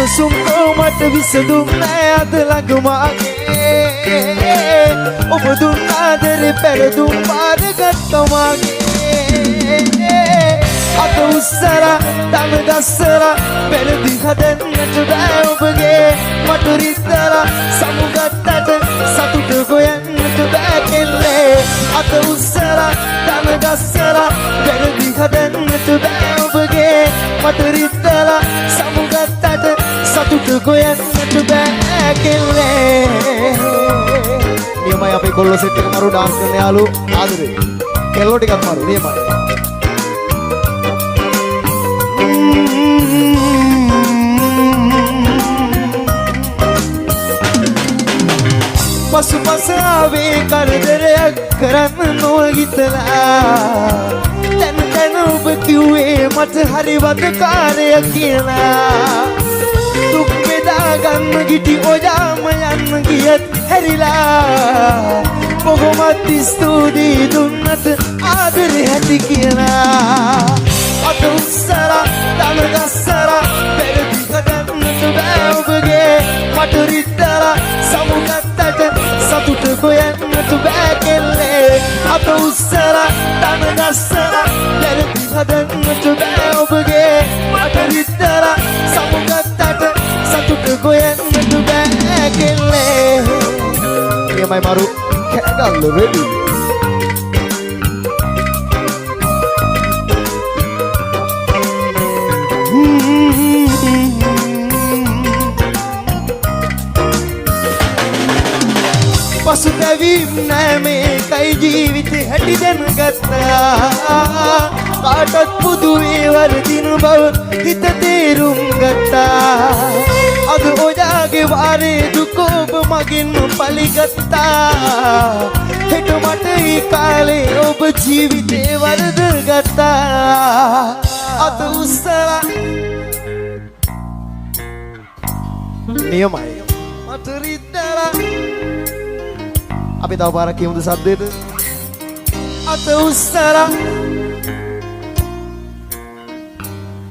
සුසුම් කොමට විසඳුම් නෑ අද ළඟ මාගේ ඔබ දුන් ආදරේ පෙරදුම් පාරගත්ත මාගේ අත උස්සලා දම ගස්සලා පෙරදි හදන්නට බෑ ඔබගේ මට රිද්දලා සමුගත්තට සතුට හොයන්නට බෑ කෙල්ලේ අත උස්සලා දම ගස්සලා පෙරදි හදන්නට බෑ ඔබගේ මට රිද්දලා සමුගත්තට සතුට හොයන්නට බෑ කෙල්ලේ නියමයි අපේ කොල්ල සෙට් එක මරු ඩාන්ස් කරන යාළු ආදරේ කෙල්ලෝ ටිකක් මරු නියමයි පසුපස ආවේ කරදරයක් කරන්න නොහිතලා දැන් ඔබ කිව්වේ මට හරිවද කාර්ය කියලා දුක් බෙදා ගන්න ගිටි ඔයාම යන්න ගියත් හැරිලා බොහොමත් ස්තුතියි දුන්නට ආදරේ ඇති කියලා අත උස්සලා දම ගස්සලා පෙරදි හදන්නට බෑ ඔබගේ මට රිද්දලා සමුගත්තට සතුට හොයන්නට බෑ කෙල්ලේ අත උස්සලා දම ගස්සලා පෙරදි හදන්නට බෑ ඔබගේ මට රිද්දලා සමුගත්තට සතුට හොයන්නට බෑ කෙල්ලේ නියමයි මරු කෑගල්ල රෙඩි පසුතැවීම් නෑ මේකයි ජීවිතේ හැටි දැනගත්තා කාටත් පුදුවේ වරදින බව හිත තේරුම් ගත්තා අද ඔයාගේ වාරේ දුක ඔබ මගින් පලිගත්තා හෙට මට ඒ කාලේ ඔබ ජීවිතේ වරද ගත්තා අත උස්සලා නියමයි මට රිද්දලා අපි තව පාරක් කියමුද සද්දේට අත උස්සලා